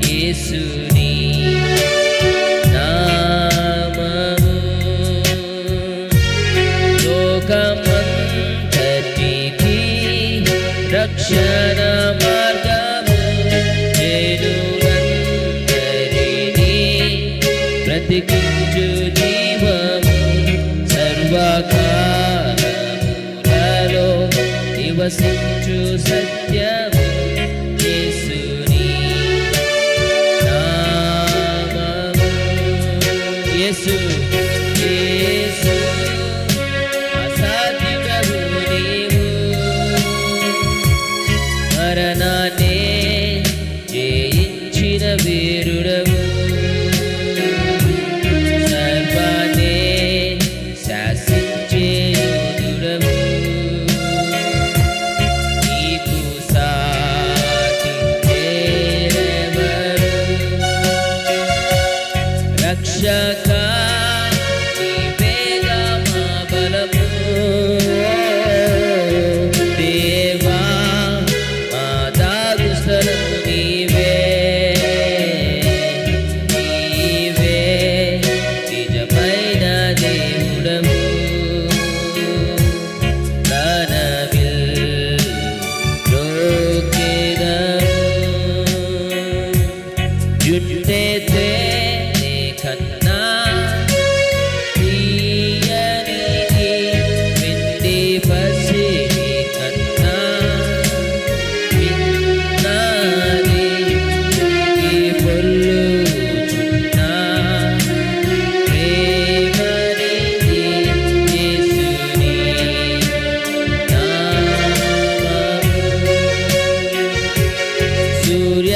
యేసుని నామము లోకమంతటికి రక్షణ మార్గము జనులందరినీ బ్రతికించు జీవము సర్వకాలములలో నివసించు సత్యము యేసు యేసు అసాధ్యుడవు నీవు మరణాన్నే జయించిన వీరుడవు సర్వాన్నే శాసించే యోధుడవు నీకు సాటి చేరెవరు రక్షక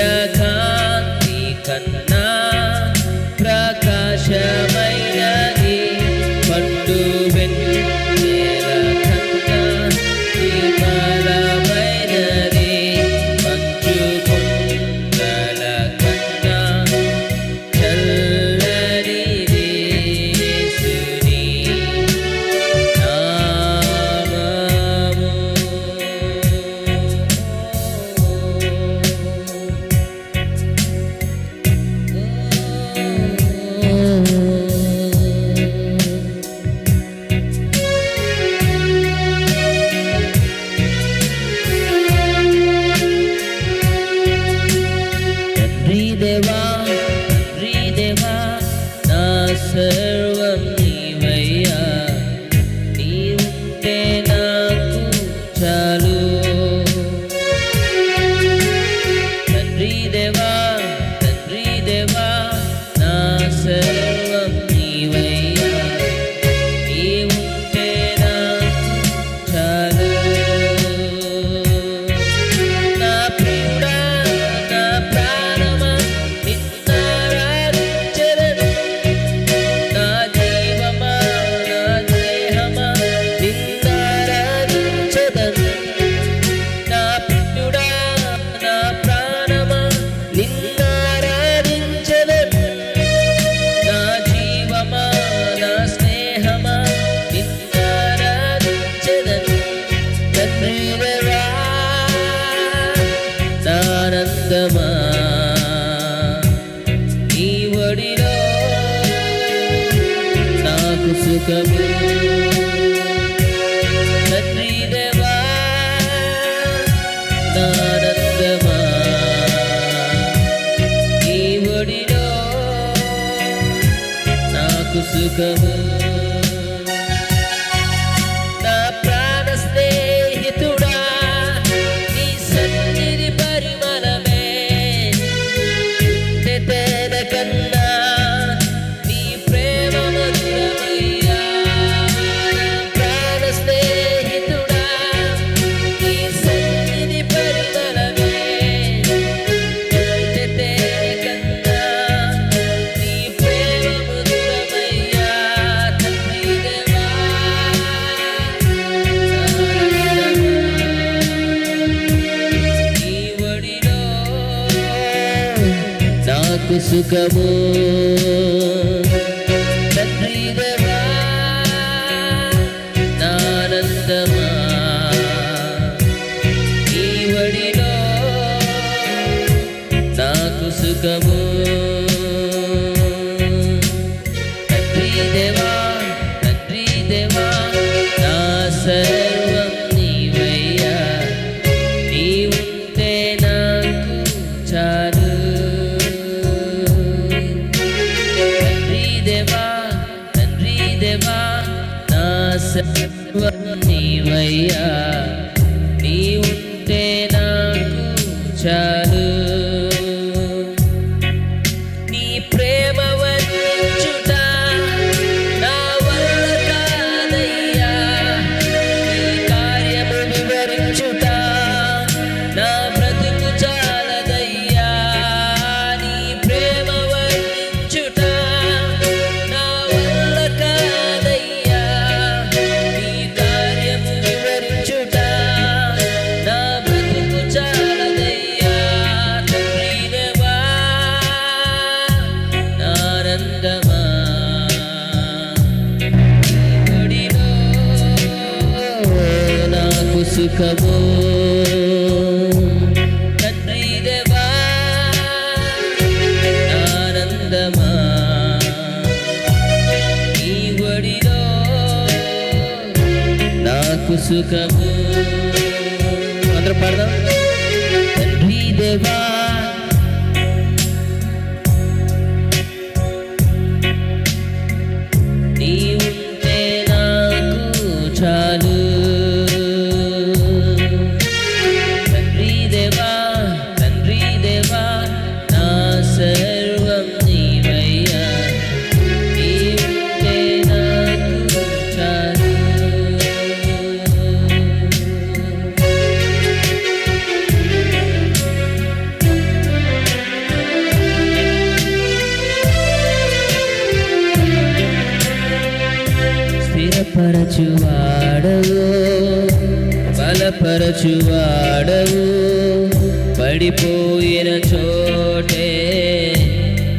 సూర్యకాంతి కన్నా ప్రకాశమైనది పట్టు వెన్నెల కన్నా నిర్మలమైనది మంచు కొండల కన్నా చల్లనిది యేసుని నామము దేవా నా సర్వం నీవయ్యా నీవుంటే నాకు చాలు తండ్రి దేవా నా సర్వం నీవయ్యా నీవుంటే నాకు చాలు నా ప్రియుడా నా ప్రాణమా ఆనందమా నీ ఒడిలో నాకు సుఖము తండ్రి దేవా ఆనందమా నీ ఒడిలో నాకు సుఖము నా ప్రాణ స్నేహితుడా నీ సన్నిధి పరిమళమే తేన కన్నా నీ ప్రేమ మధురమయ్యా ప్రాణ స్నేహితుడా నీ సన్నిధి పరిమళమే తేన కన్నా నీ ప్రేమ మధురమయ్యా తండ్రి దేవా నీ ఒడిలో నాకు సుఖము తండ్రి దేవా ఆనందమా నీ ఒడిలో సుఖము తండ్రి దేవా నా సర్వం నీవయ్యా నీవుంటే నాకు చాలు తండ్రి దేవా నా సర్వం నీవయ్యా నీవుంటే నాకు చాలు నీ ప్రేమ వర్ణించుట నా వల్ల కాదయ్యా నీ కార్యము వివరించుట నా బ్రతుకు చాలదయ్యా నీ ప్రేమ వర్ణించుట నా వల్ల కాదయ్యా నీ కార్యము వివరించుట నా బ్రతుకు చాలదయ్యా తండ్రి దేవా నా ఆనందమా నీ ఒడిలో నాకు సుఖము తండ్రి దేవా నా ఆనందమా నీ ఒడిలో నాకు సుఖము అందరం పాడదాం తండ్రి దేవా నీవుంటే నాకు చాలు తండ్రి దేవా నా సర్వం నీవయ్యా నీవుంటే నాకు చాలు స్థిరపరచువాడవు బలపరచువాడవు పడిపోయిన చోటే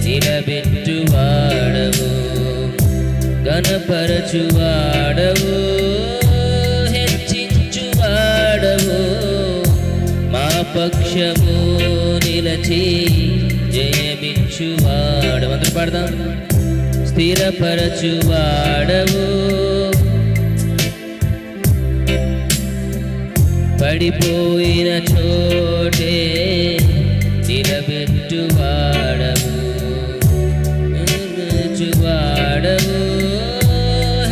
నిలబెట్టువాడవు ఘనపరచువాడవు హెచ్చించువాడవు మా పక్షము నిలచి జయమిచ్చువాడవు అందరూ పాడదాం స్థిరపరచువాడవు పడిపోయిన చోటే నిలబెట్టువాడవు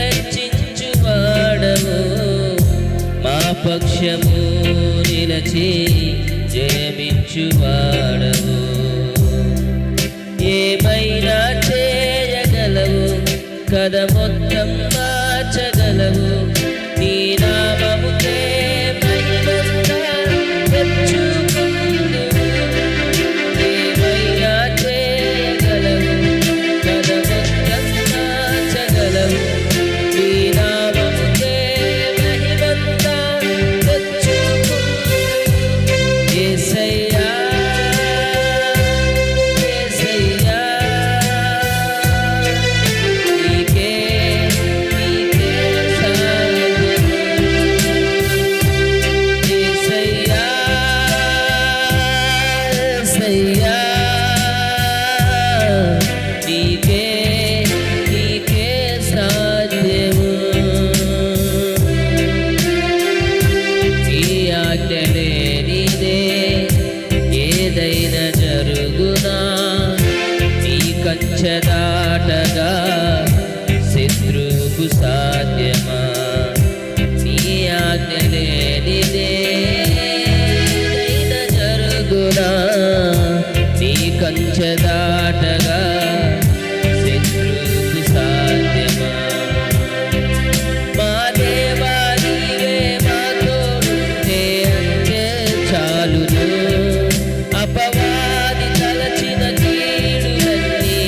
హెచ్చించువాడవు మా పక్షము నిలచి జయమిచ్చువాడవు ఏమైనా చేయగలవు కథ మొత్తం మార్చగలవు నీ నామముకే మహిమంతా తెచ్చుకుందువు ఏమైనా చేయగలవు కథ మొత్తం మార్చగలవు నీ నామముకే మహిమంతా తెచ్చుకుందువు యేసయ్యా ఏదైనా జరుగునా నీ కంచె దాటగా శత్రువుకు సాధ్యమా నీ ఆజ్ఞ లేనిదే ఏదైనా జరుగునా నీ కంచె దాటగా శత్రువుకు సాధ్యమా మా దేవా నీవే మా తోడుంటే అంతే చాలును అపవాది తలచిన కీడులన్నీ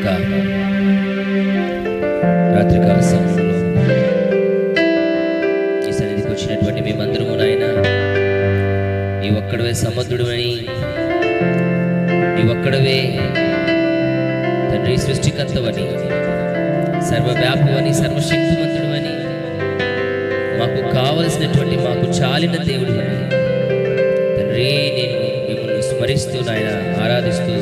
యొక్క రాత్రికాల సమయంలో ఈ సన్నిధికి వచ్చినటువంటి మేమందరము నాయన, నీ ఒక్కడవే సముద్రుడు అని, నీ ఒక్కడవే తండ్రి సృష్టికర్తవని, సర్వవ్యాపవని, సర్వశక్తివంతుడు అని, మాకు కావలసినటువంటి మాకు చాలిన దేవుడు అని తండ్రి నేను మిమ్మల్ని స్మరిస్తూ నాయన ఆరాధిస్తూ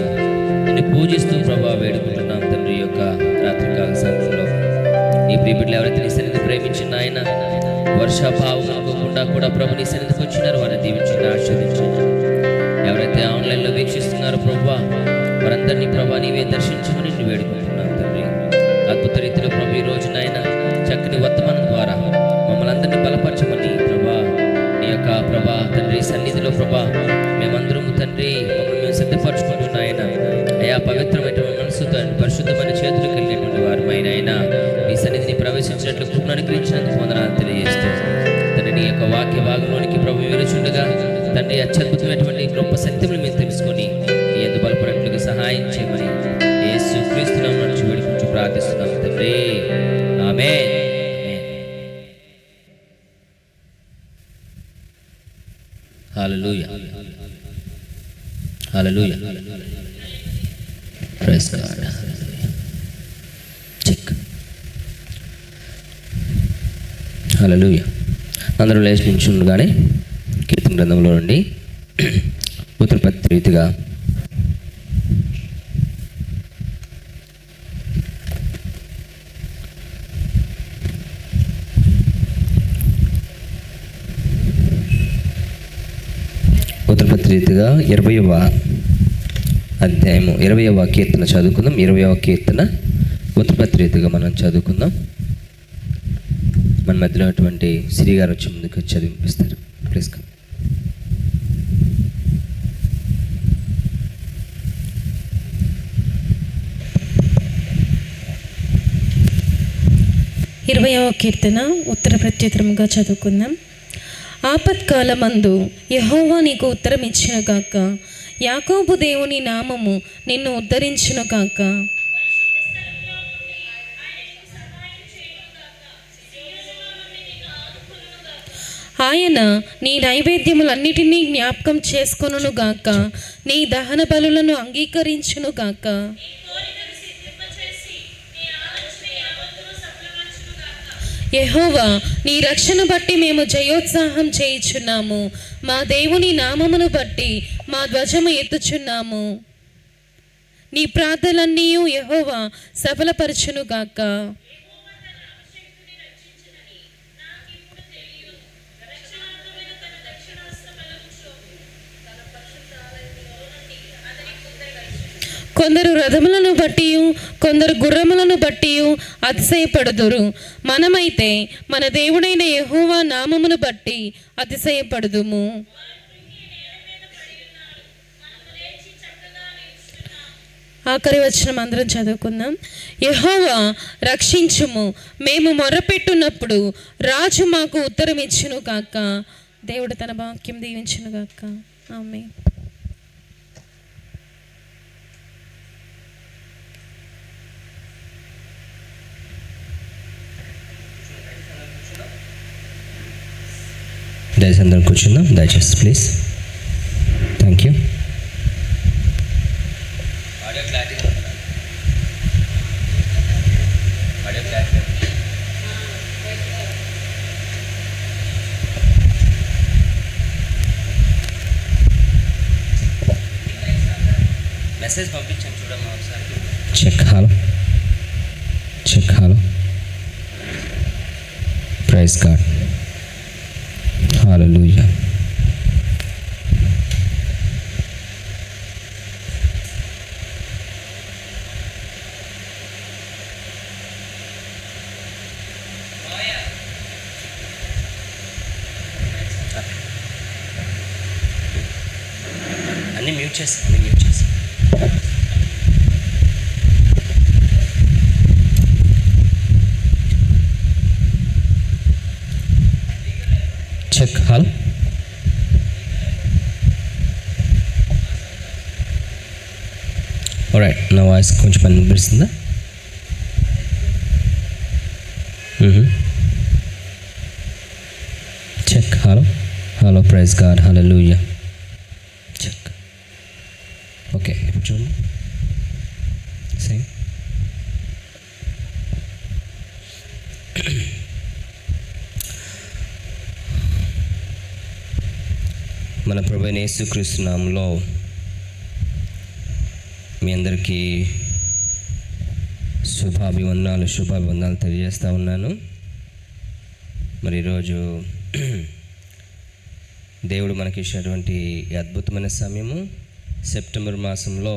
నిన్ను పూజిస్తూ ప్రభా వేడుకుంటున్నాం తండ్రి యొక్క రాత్రికాల సమయంలో. నీ ప్రియబిడ్డలు ఎవరైతే నీ సన్నిధి ప్రేమించిన ఆయన వర్షాభావం అనుకోకుండా కూడా ప్రభు నీ సన్నిధికి వచ్చినారు, వారిని దీవించండి, ఆశీర్వదించండి. ఎవరైతే ఆన్లైన్లో వీక్షిస్తున్నారో ప్రభా వారందరినీ ప్రభా నీవే దర్శించమని నిన్ను వేడుకుంటున్నాం తండ్రి. అద్భుత రీతిలో ప్రభు ఈ రోజు నాయన చక్కని వర్తమానం ద్వారా మమ్మల్ని అందరినీ బలపరచమని ప్రభా నీ యొక్క ప్రభా తండ్రి సన్నిధిలో ప్రభా మేమందరము తండ్రి మమ్మల్ని మేము సిద్ధపరచుకుంటున్నాయన అయా పవిత్రమైన మనసు పరిశుద్ధమైన చేతులు కలిగినటువంటి వారు ఆయన నీ సన్నిధిని ప్రవేశించినట్లు కృపను అనుగ్రహించినందుకు వందనాలు తెలియజేస్తూ తండ్రి నీ యొక్క వాక్య భాగంలోనికి ప్రభు వివరించుండగా తండ్రి అత్యద్భుతమైనటువంటి గొప్ప సత్యములు మేము తెలుసుకొని నీ యందు బలపడేందుకు సహాయం చేయమని యేసు క్రీస్తు నామమున నడిచి వేడుకుంటూ ప్రార్థిస్తున్నాం తండ్రి, ఆమేన్. హల్లెలూయా, హల్లెలూయా, ప్రైజ్ గాడ్. చెక్. హల్లెలూయా. అందరూ లేచి నిల్చుండగానే కీర్తన గ్రంథంలో నుండి ఉత్తరపత్తి రీతిగా ఉత్తరపత్తి రీతిగా 20వ అధ్యాయము 20వ కీర్తన చదువుకుందాం. 20వ కీర్తన ఉత్తరపత్తి రీతిగా మనం చదువుకుందాం. మన మధ్యలో అటువంటి శ్రీ గారు వచ్చి ముందుకు చదివిపిస్తారు. ప్లీజ్. 20వ కీర్తన ఉత్తర ప్రత్యుత్తరముగా చదువుకుందాం. ఆపత్కాలమందు యెహోవా నీకు ఉత్తరం ఇచ్చును గాక, యాకోబు దేవుని నామము నిన్ను ఉద్ధరించును గాక. ఆయన నీ నైవేద్యములన్నిటినీ జ్ఞాపకం చేసుకొనును గాక, నీ దహన బలులను అంగీకరించును గాక. యెహోవా నీ రక్షణ బట్టి మేము జయోత్సాహం చేయుచున్నాము, మా దేవుని నామమును బట్టి మా ధ్వజము ఎత్తుచున్నాము. నీ ప్రార్థనలన్నీ యెహోవా సఫలపరచును గాక. కొందరు రథములను బట్టి కొందరు గుర్రములను బట్టి అతిశయపడుదురు, మనమైతే మన దేవుడైన యెహోవా నామమును బట్టి అతిశయపడుదుము. ఆఖరి వచనం అందరం చదువుకుందాం. యెహోవా రక్షించుము, మేము మొర్రపెట్టున్నప్పుడు రాజు మాకు ఉత్తరం ఇచ్చును గాక. దేవుడు తన వాక్యం దీవించును గాక. ఆమేన్. దయచేసి అందరం కూర్చుందాం, దయచేసి ప్లీజ్. Thank you. మెసేజ్ పంపించాను చూడమ్మా ఒకసారి. Check. Hello, check. Hello, praise God. Hallelujah. అన్నీ మ్యూట్ చేసి చెక్. హలో, రైట్, నా వాయిస్ కొంచెం పని అనిపిస్తుందా? Check. Hello praise God, hallelujah. Check. Okay, ఇప్పుడు చూడండి. సేమ్. మన ప్రభువైన యేసుక్రీస్తు నామములో మీ అందరికీ శుభాభివందనాలు తెలియజేస్తూ ఉన్నాను. మరి ఈరోజు దేవుడు మనకి ఇచ్చినటువంటి అద్భుతమైన సమయము, సెప్టెంబర్ మాసంలో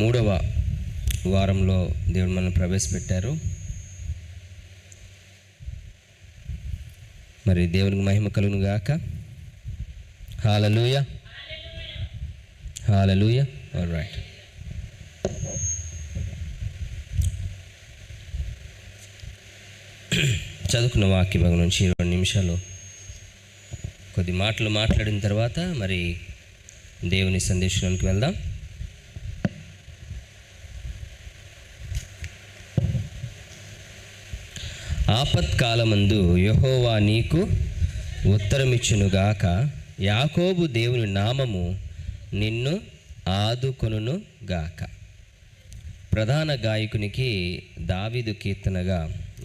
3వ వారంలో దేవుడు మనల్ని ప్రవేశపెట్టారు. మరి దేవునికి మహిమ కలుగును గాక. హల్లెలూయా, హల్లెలూయా. ఆల్రైట్, చదువుకున్న వాక్య భాగం నుంచి 2 నిమిషాలు కొద్ది మాటలు మాట్లాడిన తర్వాత మరి దేవుని సందేశానికి వెళ్దాం. ఆపత్కాలమందు యెహోవా నీకు ఉత్తరమిచ్చునుగాక, యాకోబు దేవుని నామము నిన్ను ఆదుకొనును గాక. ప్రధాన గాయకునికి దావీదు కీర్తనగా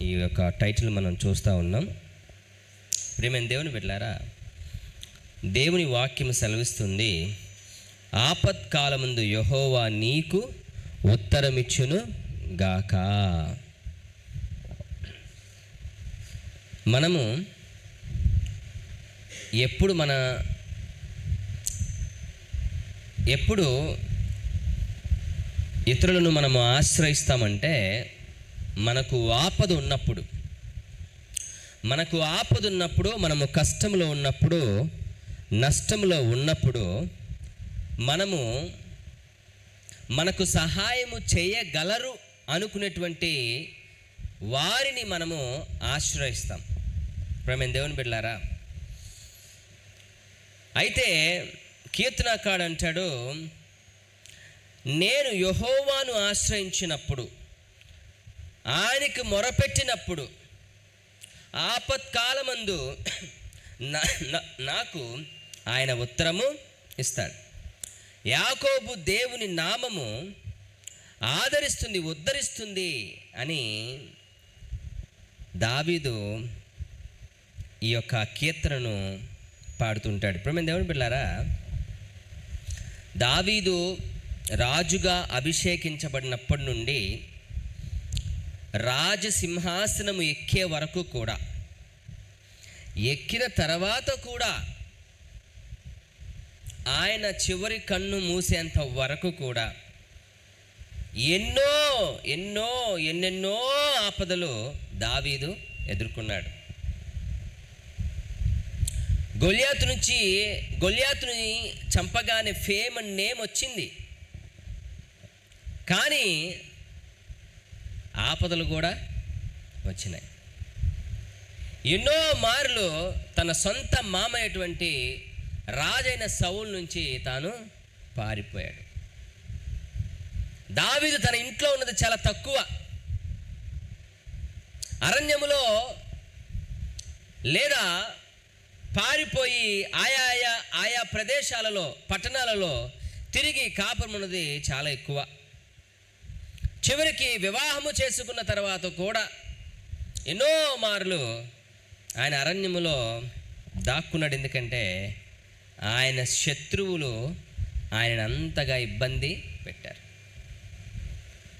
ఈ యొక్క టైటిల్ మనం చూస్తూ ఉన్నాం. ప్రియమైన దేవుని బిడ్డలారా, దేవుని వాక్యం సెలవిస్తుంది, ఆపత్కాలమందు యెహోవా నీకు ఉత్తరమిచ్చును గాక. మనము ఎప్పుడు ఇతరులను మనము ఆశ్రయిస్తామంటే మనకు ఆపద ఉన్నప్పుడు, మనము కష్టంలో ఉన్నప్పుడు, నష్టంలో ఉన్నప్పుడు మనకు సహాయము చేయగలరు అనుకునేటువంటి వారిని మనము ఆశ్రయిస్తాం. ప్రియమైన దేవుని బిడ్డలారా, అయితే కీర్తనకారుడు అంటాడు, నేను యెహోవాను ఆశ్రయించినప్పుడు, ఆయనకు మొరపెట్టినప్పుడు, ఆపత్కాలమందు నాకు ఆయన ఉత్తరము ఇస్తాడు. యాకోబు దేవుని నామము ఆదరిస్తుంది, ఉద్ధరిస్తుంది అని దావీదు ఈ యొక్క కీర్తనను పాడుతుంటాడు. ప్రియమైన దేవుని బిడ్డలారా, దావీదు రాజుగా అభిషేకించబడినప్పటి నుండి రాజసింహాసనము ఎక్కే వరకు కూడా, ఎక్కిన తర్వాత కూడా, ఆయన చివరి కన్ను మూసేంత వరకు కూడా ఎన్నెన్నో ఆపదలు దావీదు ఎదుర్కొన్నాడు. గొల్యాతుని చంపగానే ఫేమ్ అండ్ నేమ్ వచ్చింది, కానీ ఆపదలు కూడా వచ్చినాయి. ఎన్నో మార్లు తన సొంత మామయ్యటువంటి రాజైన సౌలు నుంచి తాను పారిపోయాడు. దావీదు తన ఇంట్లో ఉన్నది చాలా తక్కువ. అరణ్యములో లేదా పారిపోయి ఆయా ప్రదేశాలలో, పట్టణాలలో తిరిగి కాపురం ఉన్నది చాలా ఎక్కువ. చివరికి వివాహము చేసుకున్న తర్వాత కూడా ఎన్నో మార్లు ఆయన అరణ్యములో దాక్కున్నాడు. ఎందుకంటే ఆయన శత్రువులు ఆయన అంతగా ఇబ్బంది పెట్టారు.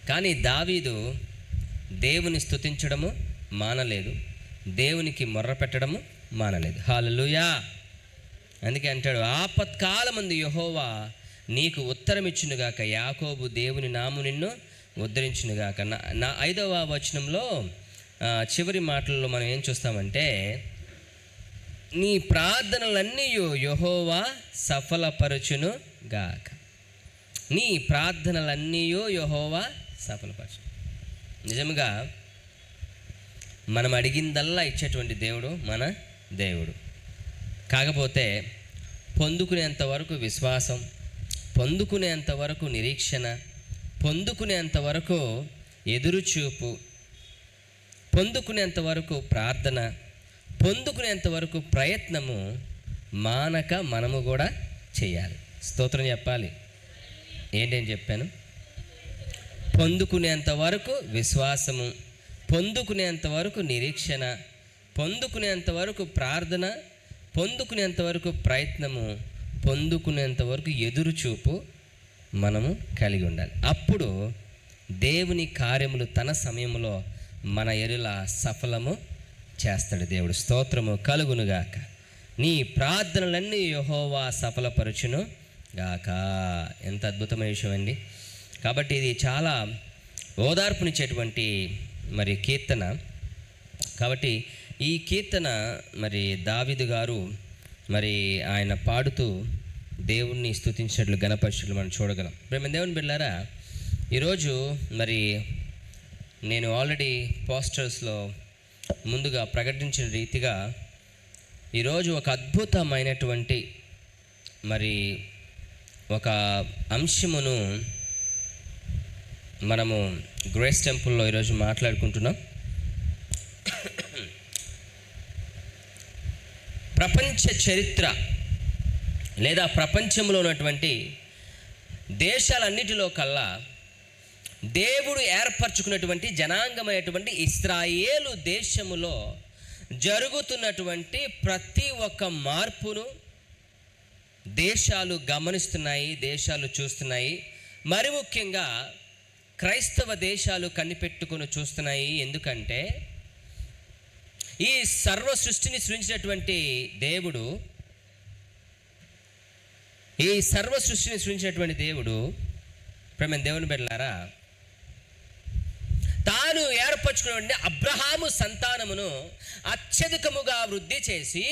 కానీ దావీదు దేవుని స్తుతించడము మానలేదు, దేవునికి మొర్ర పెట్టడము మానలేదు. హల్లెలూయా. అందుకే అంటాడు, ఆపత్కాలమందు యెహోవా నీకు ఉత్తరమిచ్చునుగాక, యాకోబు దేవుని నామము నిన్ను ఉద్ధరించునుగాక. నా 5వ వచనంలో చివరి మాటల్లో మనం ఏం చూస్తామంటే, నీ ప్రార్థనలన్నీ యెహోవా సఫలపరచును గాక. నీ ప్రార్థనలన్నీ యెహోవా సఫలపరచు. నిజంగా మనం అడిగిందల్లా ఇచ్చేటువంటి దేవుడు మన దేవుడు. కాకపోతే పొందుకునేంత వరకు విశ్వాసం, పొందుకునేంత వరకు నిరీక్షణ, పొందుకునేంత వరకు ఎదురుచూపు, పొందుకునేంత వరకు ప్రార్థన, పొందుకునేంత వరకు ప్రయత్నము మానక మనము కూడా చేయాలి. స్తోత్రం చెప్పాలి. ఏంటని చెప్పాను? పొందుకునేంత వరకు విశ్వాసము, పొందుకునేంత వరకు నిరీక్షణ, పొందుకునేంత వరకు ప్రార్థన, పొందుకునేంత వరకు ప్రయత్నము, పొందుకునేంత వరకు ఎదురుచూపు మనము కలిగి ఉండాలి. అప్పుడు దేవుని కార్యములు తన సమయంలో మన ఎరుల సఫలము చేస్తాడు దేవుడు. స్తోత్రము కలుగునుగాక. నీ ప్రార్థనలన్నీ యెహోవా సఫలపరచును గాక. ఎంత అద్భుతమైన విషయం అండి. కాబట్టి ఇది చాలా ఓదార్పునిచ్చేటువంటి మరి కీర్తన. కాబట్టి ఈ కీర్తన మరి దావీదు గారు మరి ఆయన పాడుతూ దేవుణ్ణి స్తుతించినట్లు గణపరిచినట్లు మనం చూడగలం. ప్రేమ దేవుని బిడ్డలారా, ఈరోజు మరి నేను ఆల్రెడీ పోస్టర్స్లో ముందుగా ప్రకటించిన రీతిగా ఈరోజు ఒక అద్భుతమైనటువంటి మరి ఒక అంశమును మనము గ్రేస్ టెంపుల్లో ఈరోజు మాట్లాడుకుంటున్నాం. ప్రపంచ చరిత్ర లేదా ప్రపంచంలో ఉన్నటువంటి దేశాలన్నిటిలో కల్లా దేవుడు ఏర్పరచుకున్నటువంటి జనాంగమైనటువంటి ఇశ్రాయేలు దేశములో జరుగుతున్నటువంటి ప్రతి ఒక్క మార్పును దేశాలు గమనిస్తున్నాయి, దేశాలు చూస్తున్నాయి. మరి ముఖ్యంగా క్రైస్తవ దేశాలు కనిపెట్టుకుని చూస్తున్నాయి. ఎందుకంటే ఈ సర్వ సృష్టిని సృష్టించినటువంటి దేవుడు, ఈ సర్వ సృష్టిని సృష్టించినటువంటి దేవుడు ప్రేమ దేవుని బిడ్డలారా, తాను ఏర్పరచుకున్న అబ్రహాము సంతానమును అత్యధికముగా వృద్ధి చేసి